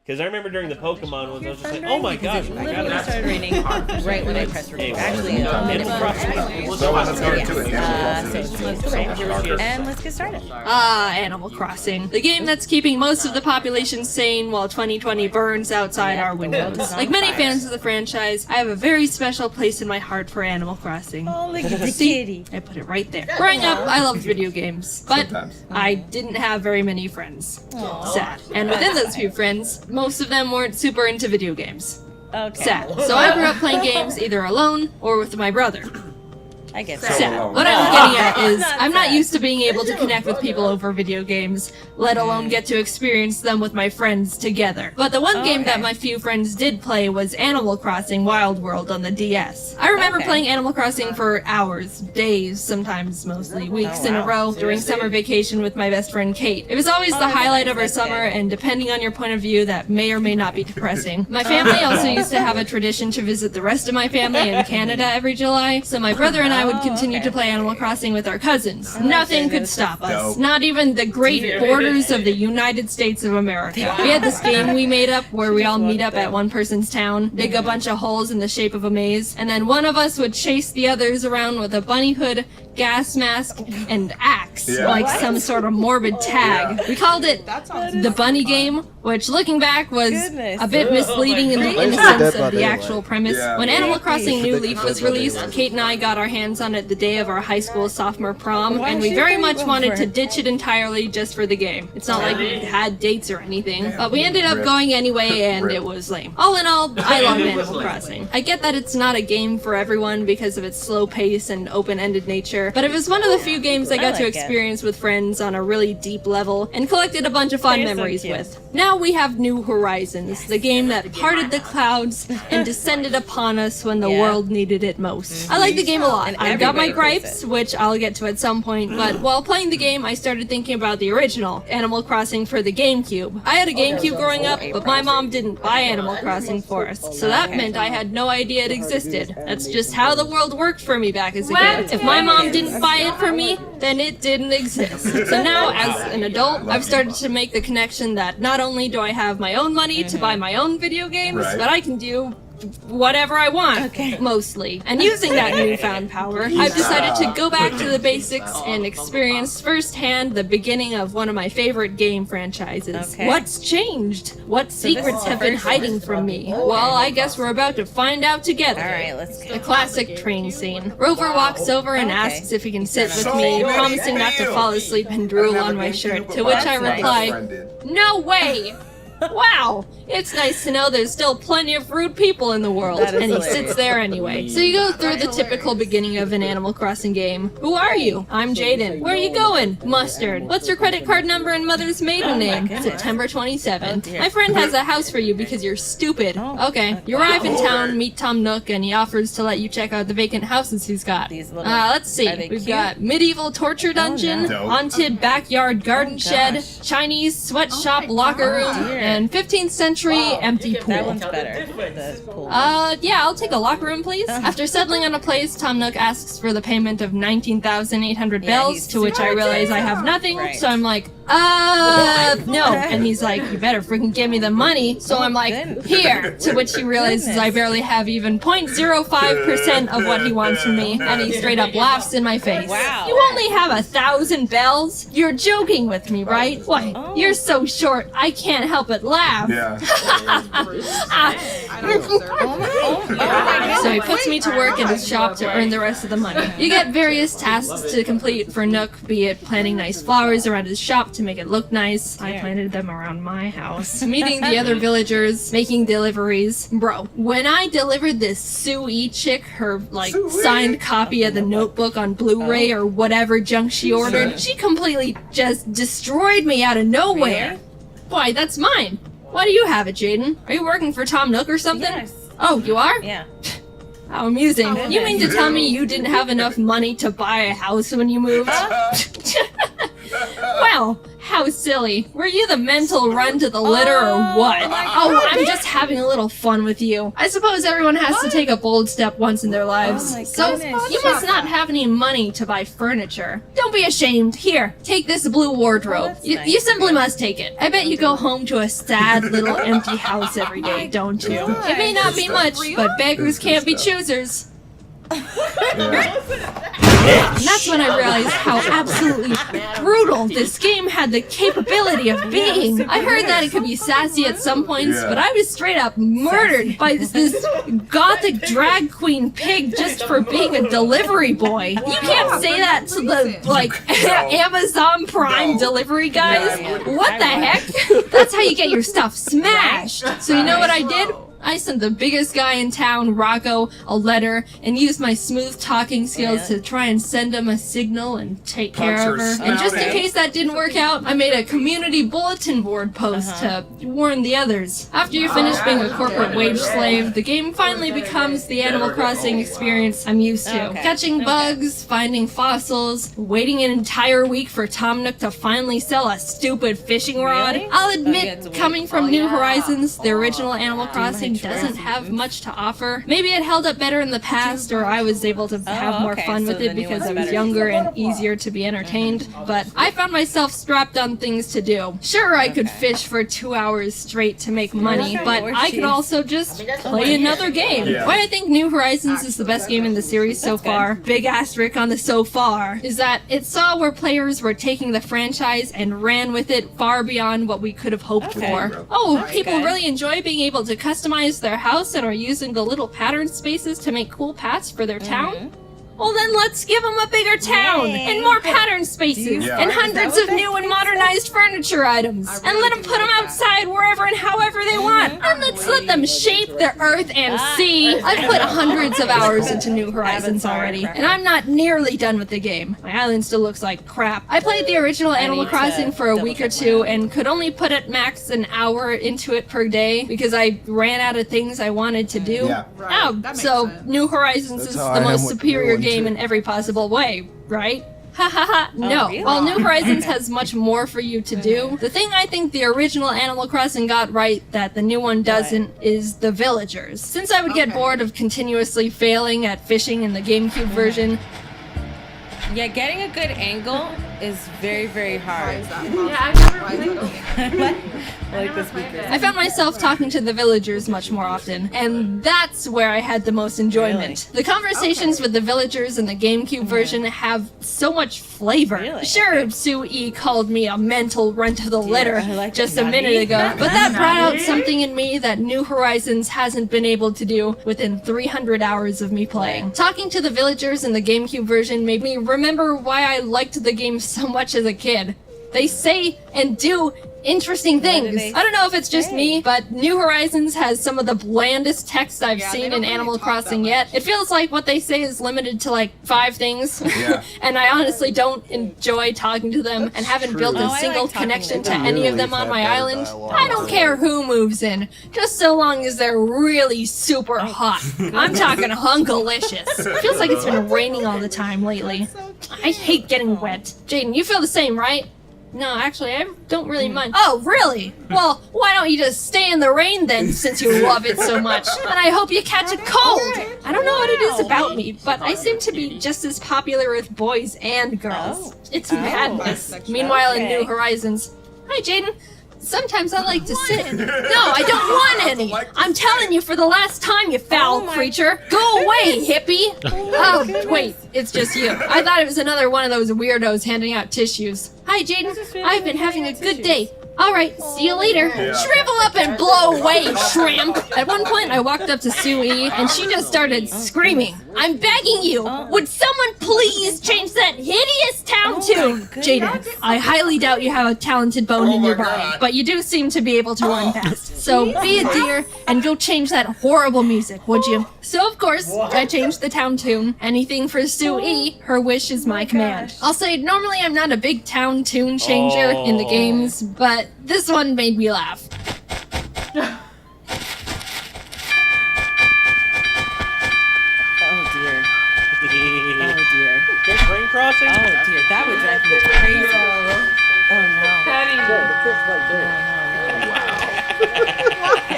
Because I remember during the Pokemon ones, I was just like, oh my gosh, I Literally started raining right when I pressed record. Actually, Animal Crossing. So let's get into it. And let's get started. Animal Crossing. The game that's keeping most of the population sane while 2020 burns outside our windows. Like many fans of the franchise, I have a very special place in my heart for Animal Crossing. Oh, look at the See? kitty. I put it right there. Growing up, I loved video games, but Sometimes. I didn't have very many friends. Sad. And within those few friends, most of them weren't super into video games. Okay. Sad. So I grew up playing games either alone or with my brother. I get Sad. that. What I'm getting at is, Not I'm not sad. used to being able to connect with people over video games, let alone get to experience them with my friends together. But the one game that my few friends did play was Animal Crossing Wild World on the DS. I remember playing Animal Crossing for hours, days, sometimes mostly weeks in a row during summer vacation with my best friend Kate. It was always the highlight of our summer, and depending on your point of view, that may or may not be depressing. My family also used to have a tradition to visit the rest of my family in Canada every July, so my brother and I would continue to play Animal Crossing with our cousins. Nothing could stop us. Not even the great borders of the United States of America. We had this game we made up where we all meet up at one person's town, dig a bunch of holes in the shape of a maze, and then one of us would chase the others around with a bunny hood, gas mask, and axe, like some sort of morbid tag. We called it the Bunny Game, which looking back was a bit misleading in the innocence of the actual premise. When Animal Crossing New Leaf was released, Kate and I got our hands on it the day of our high school sophomore prom, and we very much wanted to ditch it entirely just for the game. It's not like we had dates or anything, but we ended up going anyway, and it was lame. All in all, I love Animal Crossing. I get that it's not a game for everyone because of its slow pace and open-ended nature, but it was one of the few games I got to experience with friends on a really deep level and collected a bunch of fun memories with. Now we have New Horizons, the game that parted the clouds and descended upon us when the world needed it most. I like the game a lot. I've got my gripes, which I'll get to at some point, but while playing the game, I started thinking about the original, Animal Crossing for the GameCube. I had a GameCube growing up, but my mom didn't buy Animal Crossing for us, so that meant I had no idea it existed. That's just how the world worked for me back as a kid. If my mom didn't buy it for me, then it didn't exist. So now, as an adult, I've started to make the connection that not only do I have my own money to buy my own video games, but I can do whatever I want, mostly. And using that newfound power, I've decided to go back to the basics and experience firsthand the beginning of one of my favorite game franchises. What's changed? What secrets have been hiding from me? Well, I guess we're about to find out together. Alright, let's go. The classic train scene. Rover walks over and asks if he can sit with me, promising not to fall asleep and drool on my shirt, to which I reply, "No way!" Wow, it's nice to know there's still plenty of rude people in the world, and he sits there anyway. So you go through the typical beginning of an Animal Crossing game. Who are you? I'm Jaden. Where are you going? Mustard. What's your credit card number and mother's maiden name? September 27th. My friend has a house for you because you're stupid. Okay, you arrive in town, meet Tom Nook, and he offers to let you check out the vacant houses he's got. Let's see. We've got medieval torture dungeon, haunted backyard garden shed, Chinese sweatshop locker room, and 15th century empty pool. That one's better. The pool. Yeah, I'll take a locker room, please. After settling on a place, Tom Nook asks for the payment of 19,800 bells, to which I realize I have nothing, so I'm like, no. And he's like, you better freaking give me the money. So I'm like, here. To which he realizes I barely have even 0.05% of what he wants from me, and he straight up laughs in my face. Wow. You only have 1,000 bells? You're joking with me, right? Why, you're so short, I can't help but laugh. So he puts me to work at his shop to earn the rest of the money. You get various tasks to complete for Nook, be it planting nice flowers around his shop to make it look nice. I planted them around my house. Meeting the other villagers, making deliveries. Bro, when I delivered this Sue chick her, signed copy of the Notebook on Blu-ray or whatever junk she ordered, she completely just destroyed me out of nowhere. Why, that's mine. Why do you have it, Jaden? Are you working for Tom Nook or something? Yes. Oh, you are? Yeah. How amusing. You mean to tell me you didn't have enough money to buy a house when you moved? Well, how silly. Were you the mental run to the litter or what? Oh, I'm just having a little fun with you. I suppose everyone has to take a bold step once in their lives. So, you must not have any money to buy furniture. Don't be ashamed. Here, take this blue wardrobe. You simply must take it. I bet you go home to a sad little empty house every day, don't you? It may not be much, but beggars can't be choosers. And that's when I realized how absolutely brutal this game had the capability of being. I heard that it could be sassy at some points, but I was straight up murdered by this gothic drag queen pig just for being a delivery boy. You can't say that to the, Amazon Prime delivery guys. What the heck? That's how you get your stuff smashed. So you know what I did? I sent the biggest guy in town, Rocco, a letter and used my smooth talking skills to try and send him a signal and take care of her. And just in case that didn't work out, I made a community bulletin board post to warn the others. After you finish being a corporate wage slave, the game finally becomes the Animal Crossing experience I'm used to. Catching bugs, finding fossils, waiting an entire week for Tom Nook to finally sell a stupid fishing rod. I'll admit, coming from New Horizons, the original Animal Crossing doesn't have much to offer. Maybe it held up better in the past, or I was able to have more fun with it because I was younger and easier to be entertained, but I found myself strapped on things to do. Sure, I could fish for 2 hours straight to make money, but I could also just play another game. Why I think New Horizons is the best game in the series so far, big asterisk on the so far, is that it saw where players were taking the franchise and ran with it far beyond what we could have hoped for. Oh, people really enjoy being able to customize their house and are using the little pattern spaces to make cool paths for their town? Well then let's give them a bigger town, and more pattern spaces, and hundreds of new and modernized furniture items, and let them put them outside wherever and however they want, and let's let them shape the earth and sea. I've put hundreds of hours into New Horizons already, and I'm not nearly done with the game. My island still looks like crap. I played the original Animal Crossing for a week or two, and could only put at max an hour into it per day, because I ran out of things I wanted to do. So New Horizons is the most superior game in every possible way, right? Ha ha ha, no. Really? While New Horizons has much more for you to do, the thing I think the original Animal Crossing got right that the new one doesn't is the villagers. Since I would get bored of continuously failing at fishing in the GameCube version, yeah, getting a good angle is very, very hard. I found myself talking to the villagers much more often, and that's where I had the most enjoyment. The conversations with the villagers in the GameCube version have so much flavor. Sure, Sue called me a mental run to the litter just a minute ago, but that brought out something in me that New Horizons hasn't been able to do within 300 hours of me playing. Talking to the villagers in the GameCube version made me remember why I liked the game so much as a kid. They say and do interesting things. I don't know if it's just me, but New Horizons has some of the blandest text I've seen in Animal Crossing yet. It feels like what they say is limited to like 5 things, and I honestly don't enjoy talking to them and haven't built a single connection to any of them on my island. I don't care who moves in, just so long as they're really super hot. I'm talking hunkalicious. It feels like it's been raining all the time lately. I hate getting wet. Jaden, you feel the same, right? No, actually, I don't really mind. Oh, really? Well, why don't you just stay in the rain then, since you love it so much? And I hope you catch a cold! I don't know what it is about me, but I seem to be just as popular with boys and girls. It's madness. Meanwhile, in New Horizons... Hi, Jaden. Sometimes I like to sit. No, I don't want any! I'm telling you for the last time, you foul creature! Go away, hippie! Oh, wait, it's just you. I thought it was another one of those weirdos handing out tissues. Hi, Jaden. I've been having a good day. Alright, see you later. Shrivel up and blow away, shrimp! At one point, I walked up to Sue and she just started screaming. I'm begging you! Would someone please change that hideous town tune? Jaden, I highly doubt you have a talented bone in your body, but you do seem to be able to run fast. So be a dear and go change that horrible music, would you? So of course, I changed the town tune. Anything for Sue, her wish is my command. I'll say, normally I'm not a big town tune changer in the games, but this one made me laugh. Crossing? Oh dear, that would drive me crazy.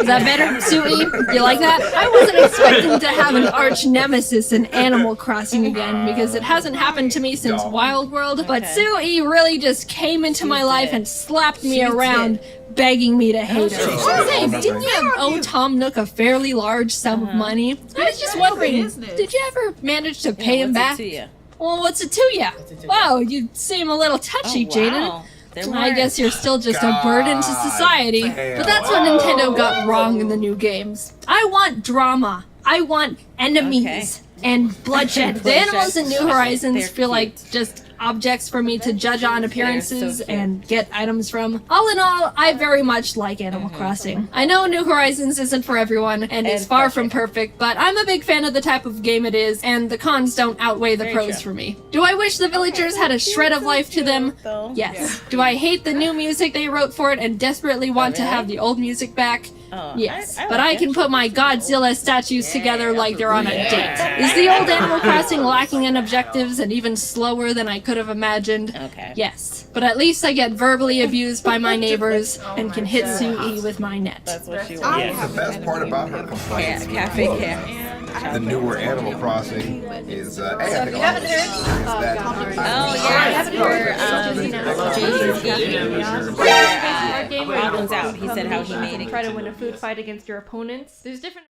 Is that better, Sui? You like that? I wasn't expecting to have an arch nemesis in Animal Crossing again because it hasn't happened to me since Wild World, but Sui really just came into my life and slapped me around, begging me to hate her. Say, didn't you owe Tom Nook a fairly large sum of money? I was just wondering, did you ever manage to pay him back? Well, what's it to ya? Wow, you seem a little touchy, Jaden. I guess you're still just a burden to society. But that's what Nintendo got wrong in the new games. I want drama. I want enemies and bloodshed. The animals in New Horizons feel like just objects for me to judge on appearances and get items from. All in all, I very much like Animal Crossing. I know New Horizons isn't for everyone and is far from perfect, but I'm a big fan of the type of game it is, and the cons don't outweigh the pros for me. Do I wish the villagers had a shred of life to them? Yes. Do I hate the new music they wrote for it and desperately want to have the old music back? Yes, but I can put my Godzilla statues together like they're on a date. Is the old Animal Crossing lacking in objectives and even slower than I could have imagined? Yes, but at least I get verbally abused by my neighbors and can hit Sui with my net. That's what she wants. The best part about her complaint the newer Animal Crossing is, hey, I think I'll experience that. Problems out. He said how he made it. Try to win a food fight against your opponents. There's different